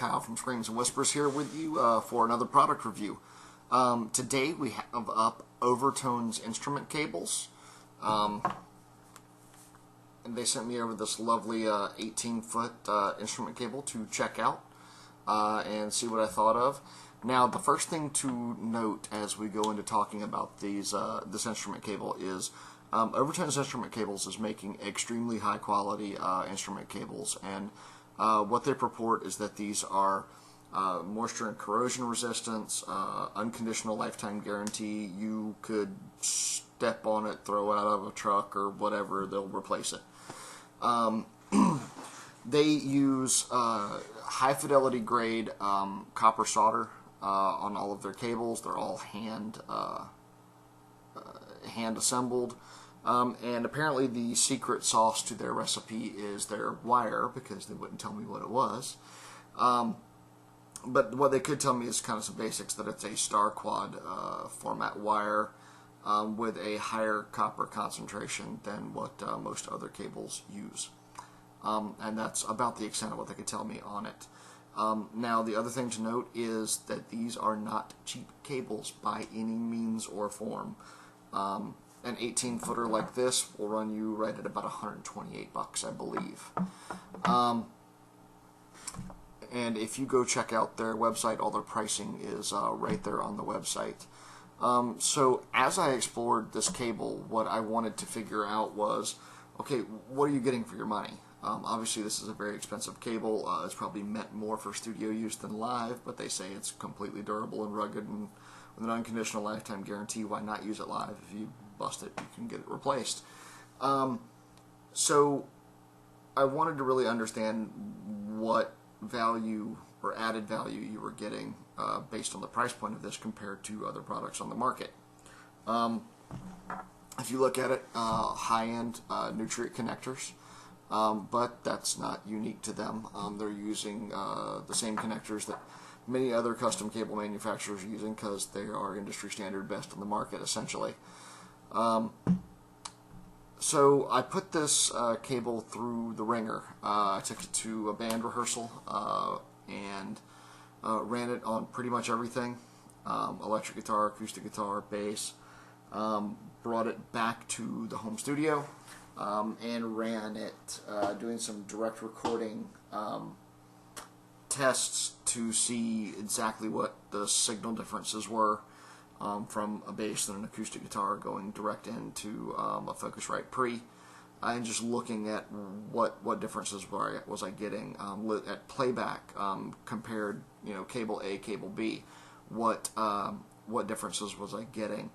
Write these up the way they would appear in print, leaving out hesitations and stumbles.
Kyle from Screams and Whispers here with you for another product review. Today we have up Overtones Instrument Cables. And they sent me over this lovely 18-foot instrument cable to check out and see what I thought of. Now, the first thing to note as we go into talking about this instrument cable is Overtones Instrument Cables is making extremely high-quality instrument cables, and what they purport is that these are moisture and corrosion resistance, unconditional lifetime guarantee. You could step on it, throw it out of a truck or whatever, they'll replace it. They use high-fidelity grade copper solder on all of their cables. They're all hand assembled. And apparently the secret sauce to their recipe is their wire, because they wouldn't tell me what it was. But what they could tell me is kind of some basics, that it's a star quad format wire with a higher copper concentration than what most other cables use. And that's about the extent of what they could tell me on it. Now, the other thing to note is that these are not cheap cables by any means or form. An 18-footer like this will run you right at about $128, I believe. And if you go check out their website, all their pricing is right there on the website. So as I explored this cable, what I wanted to figure out was, okay, what are you getting for your money? Obviously, this is a very expensive cable. It's probably meant more for studio use than live, but they say it's completely durable and rugged, and with an unconditional lifetime guarantee. Why not use it live? If you bust it, you can get it replaced. So I wanted to really understand what value or added value you were getting based on the price point of this compared to other products on the market. If you look at it, high-end nutrient connectors, but that's not unique to them. They're using the same connectors that many other custom cable manufacturers are using, because they are industry standard best on the market, essentially. So I put this cable through the ringer. I took it to a band rehearsal and ran it on pretty much everything. Electric guitar, acoustic guitar, bass. Brought it back to the home studio and ran it, doing some direct recording tests to see exactly what the signal differences were from a bass and an acoustic guitar going direct into a Focusrite Pre, and just looking at what differences was I getting at playback, compared, cable A, cable B, what differences was I getting,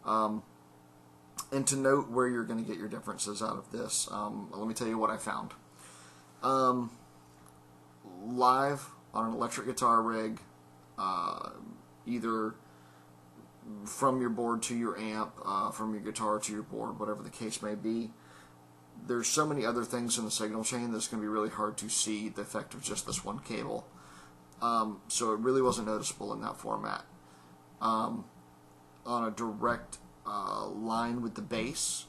and to note where you're going to get your differences out of this. Let me tell you what I found. Live on an electric guitar rig, either from your board to your amp, from your guitar to your board, whatever the case may be, there's so many other things in the signal chain that it's going to be really hard to see the effect of just this one cable. So it really wasn't noticeable in that format. On a direct line with the bass,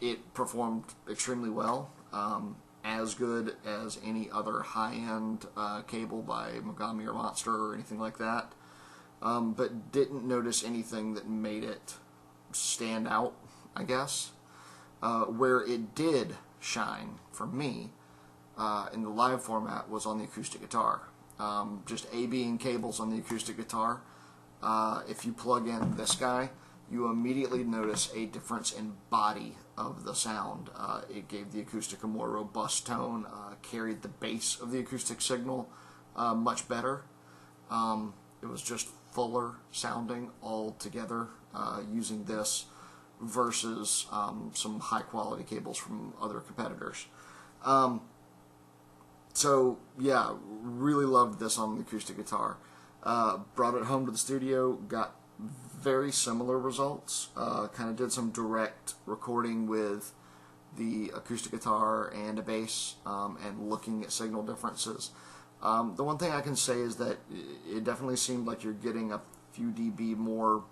it performed extremely well, as good as any other high-end cable by Mogami or Monster or anything like that. But didn't notice anything that made it stand out, I guess. Where it did shine for me in the live format was on the acoustic guitar. Just A-B cables on the acoustic guitar. If you plug in this guy, you immediately notice a difference in body of the sound. It gave the acoustic a more robust tone, carried the bass of the acoustic signal much better. It was just fuller sounding altogether using this versus some high quality cables from other competitors. So yeah, really loved this on the acoustic guitar. Brought it home to the studio, got very similar results. Kind of did some direct recording with the acoustic guitar and a bass, and looking at signal differences. The one thing I can say is that it definitely seemed like you're getting a few dB more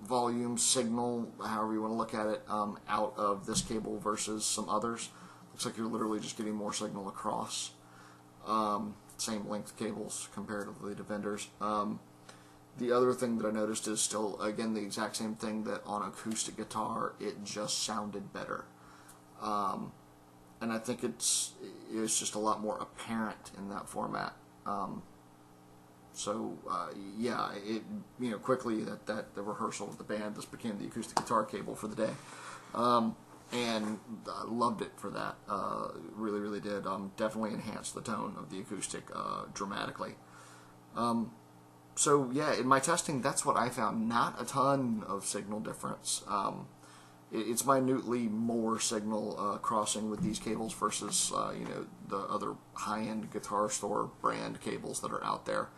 volume signal, however you want to look at it, out of this cable versus some others. Looks like you're literally just getting more signal across. Same length cables comparatively to vendors. The other thing that I noticed is still, again, the exact same thing, that on acoustic guitar, it just sounded better. And I think it's just a lot more apparent in that format. Yeah, quickly that the rehearsal with the band, this became the acoustic guitar cable for the day. And I loved it for that. Really, really did. Definitely enhanced the tone of the acoustic dramatically. So yeah, in my testing, that's what I found. Not a ton of signal difference. It's minutely more signal crossing with these cables versus the other high-end guitar store brand cables that are out there.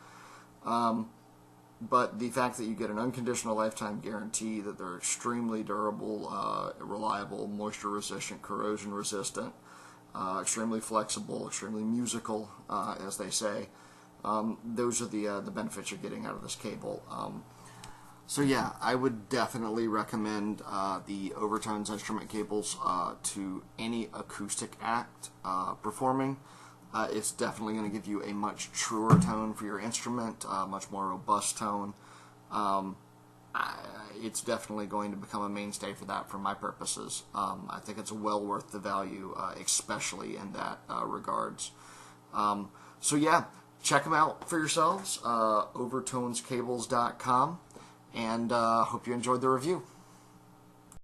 But the fact that you get an unconditional lifetime guarantee, that they're extremely durable, reliable, moisture resistant, corrosion resistant, extremely flexible, extremely musical, as they say. Those are the benefits you're getting out of this cable. So yeah, I would definitely recommend the Overtones Instrument Cables to any acoustic act performing. It's definitely going to give you a much truer tone for your instrument, much more robust tone. It's definitely going to become a mainstay for that for my purposes. I think it's well worth the value, especially in that regards. So yeah, check them out for yourselves, overtonescables.com, and hope you enjoyed the review.